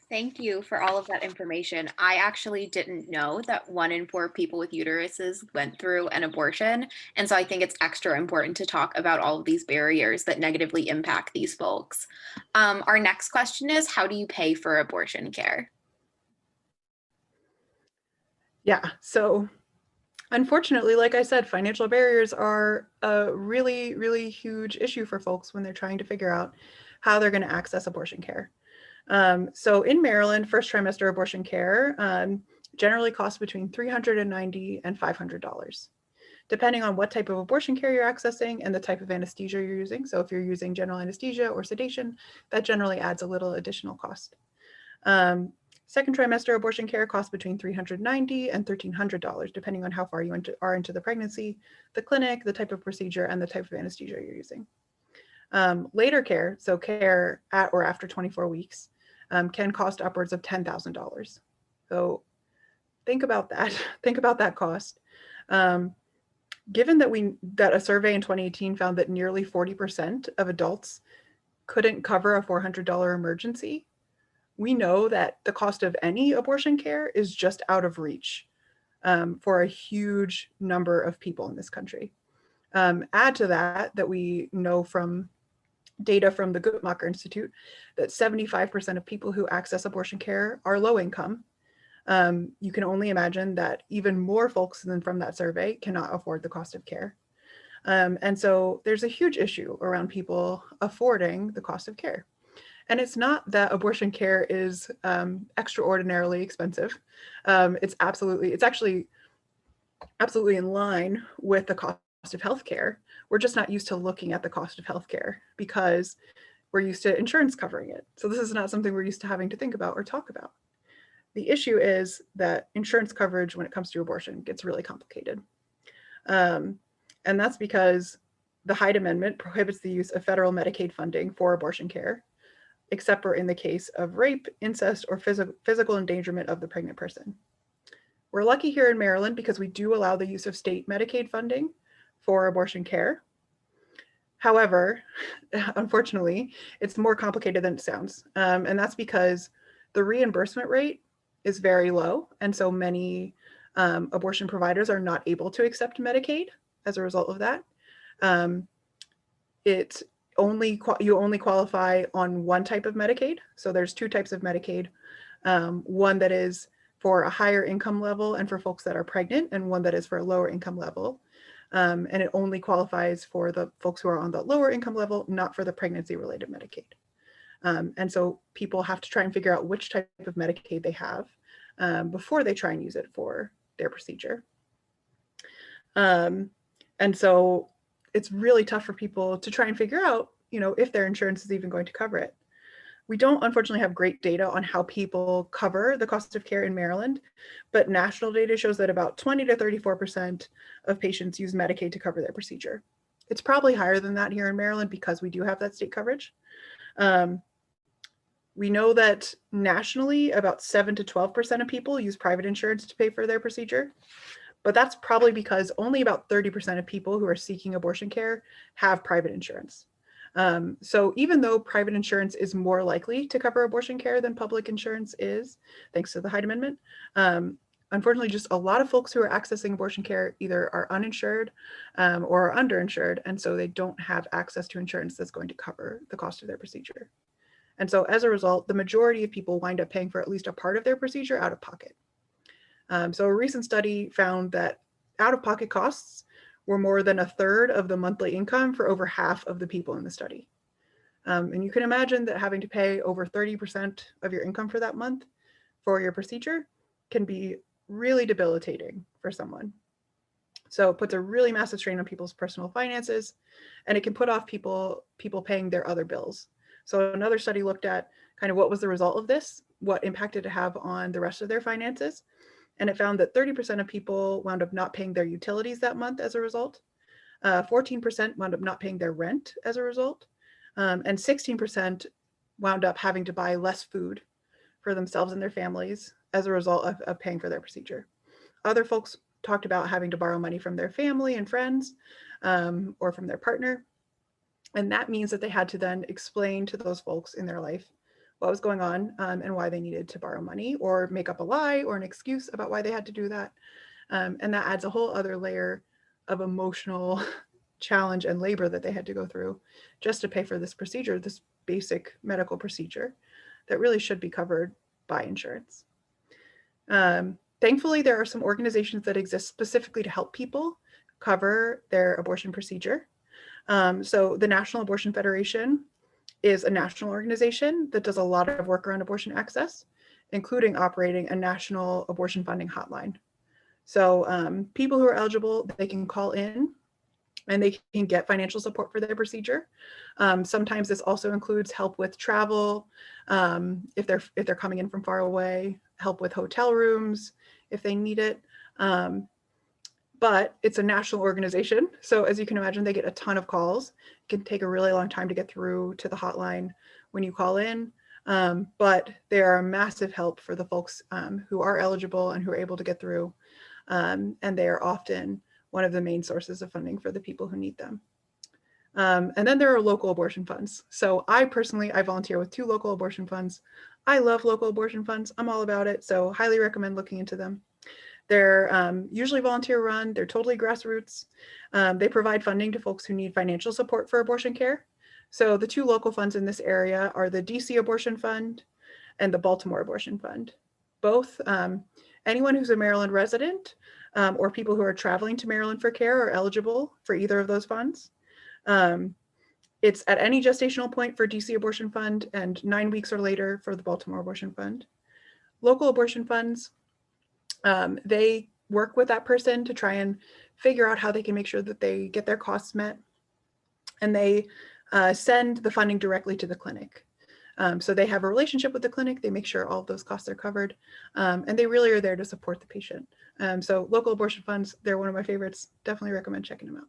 Thank you for all of that information. I actually didn't know that 1 in 4 people with uteruses went through an abortion. And so I think it's extra important to talk about all of these barriers that negatively impact these folks. Our next question is, how do you pay for abortion care? Yeah, so unfortunately, like I said, financial barriers are a really, really huge issue for folks when they're trying to figure out how they're going to access abortion care. So in Maryland, first trimester abortion care generally costs between $390 and $500, depending on what type of abortion care you're accessing and the type of anesthesia you're using. So if you're using general anesthesia or sedation, that generally adds a little additional cost. Um, Second trimester abortion care costs between $390 and $1,300, depending on how far you are into the pregnancy, the clinic, the type of procedure, and the type of anesthesia you're using. Later care, so care at or after 24 weeks, can cost upwards of $10,000. So think about that. Think about that cost. Um, Given that a survey in 2018 found that nearly 40% of adults couldn't cover a $400 emergency, we know that the cost of any abortion care is just out of reach for a huge number of people in this country. Add to that we know from data from the Guttmacher Institute that 75% of people who access abortion care are low income. You can only imagine that even more folks than from that survey cannot afford the cost of care. And so there's a huge issue around people affording the cost of care. And it's not that abortion care is extraordinarily expensive. It's actually absolutely in line with the cost of healthcare. We're just not used to looking at the cost of healthcare because we're used to insurance covering it. So this is not something we're used to having to think about or talk about. The issue is that insurance coverage when it comes to abortion gets really complicated. Um, and that's because the Hyde Amendment prohibits the use of federal Medicaid funding for abortion care, except for in the case of rape, incest, or physical endangerment of the pregnant person. We're lucky here in Maryland because we do allow the use of state Medicaid funding for abortion care. However, unfortunately, it's more complicated than it sounds. And that's because the reimbursement rate is very low. And so many abortion providers are not able to accept Medicaid as a result of that. You only qualify on one type of Medicaid. So there's 2 types of Medicaid. One that is for a higher income level and for folks that are pregnant, and one that is for a lower income level. And it only qualifies for the folks who are on the lower income level, not for the pregnancy related Medicaid. And so people have to try and figure out which type of Medicaid they have before they try and use it for their procedure. And so it's really tough for people to try and figure out, if their insurance is even going to cover it. We don't unfortunately have great data on how people cover the cost of care in Maryland, but national data shows that about 20 to 34% of patients use Medicaid to cover their procedure. It's probably higher than that here in Maryland because we do have that state coverage. We know that nationally, about 7 to 12% of people use private insurance to pay for their procedure, but that's probably because only about 30% of people who are seeking abortion care have private insurance. So even though private insurance is more likely to cover abortion care than public insurance is, thanks to the Hyde Amendment, unfortunately, just a lot of folks who are accessing abortion care either are uninsured or are underinsured, and so they don't have access to insurance that's going to cover the cost of their procedure. And so as a result, the majority of people wind up paying for at least a part of their procedure out of pocket. So a recent study found that out-of-pocket costs were more than a third of the monthly income for over half of the people in the study. And you can imagine that having to pay over 30% of your income for that month for your procedure can be really debilitating for someone. So it puts a really massive strain on people's personal finances, and it can put off people paying their other bills. So another study looked at kind of what was the result of this, what impact did it have on the rest of their finances. And it found that 30% of people wound up not paying their utilities that month as a result. 14% wound up not paying their rent as a result. And 16% wound up having to buy less food for themselves and their families as a result of paying for their procedure. Other folks talked about having to borrow money from their family and friends or from their partner. And that means that they had to then explain to those folks in their life what was going on, and why they needed to borrow money or make up a lie or an excuse about why they had to do that. And that adds a whole other layer of emotional challenge and labor that they had to go through just to pay for this procedure, this basic medical procedure that really should be covered by insurance. Thankfully, there are some organizations that exist specifically to help people cover their abortion procedure. So the National Abortion Federation is a national organization that does a lot of work around abortion access, including operating a national abortion funding hotline. So people who are eligible, they can call in and they can get financial support for their procedure. Sometimes this also includes help with travel, if they're coming in from far away, help with hotel rooms if they need it. But it's a national organization. So as you can imagine, they get a ton of calls. It can take a really long time to get through to the hotline when you call in. But they are a massive help for the folks who are eligible and who are able to get through. And they are often one of the main sources of funding for the people who need them. And then there are local abortion funds. So I volunteer with 2 local abortion funds. I love local abortion funds. I'm all about it. So highly recommend looking into them. They're usually volunteer run. They're totally grassroots. They provide funding to folks who need financial support for abortion care. So the 2 local funds in this area are the DC Abortion Fund and the Baltimore Abortion Fund. Both, anyone who's a Maryland resident or people who are traveling to Maryland for care are eligible for either of those funds. It's at any gestational point for DC Abortion Fund and 9 weeks or later for the Baltimore Abortion Fund. Local abortion funds, they work with that person to try and figure out how they can make sure that they get their costs met. And they send the funding directly to the clinic. So they have a relationship with the clinic. They make sure all of those costs are covered. And they really are there to support the patient. So local abortion funds, they're one of my favorites. Definitely recommend checking them out.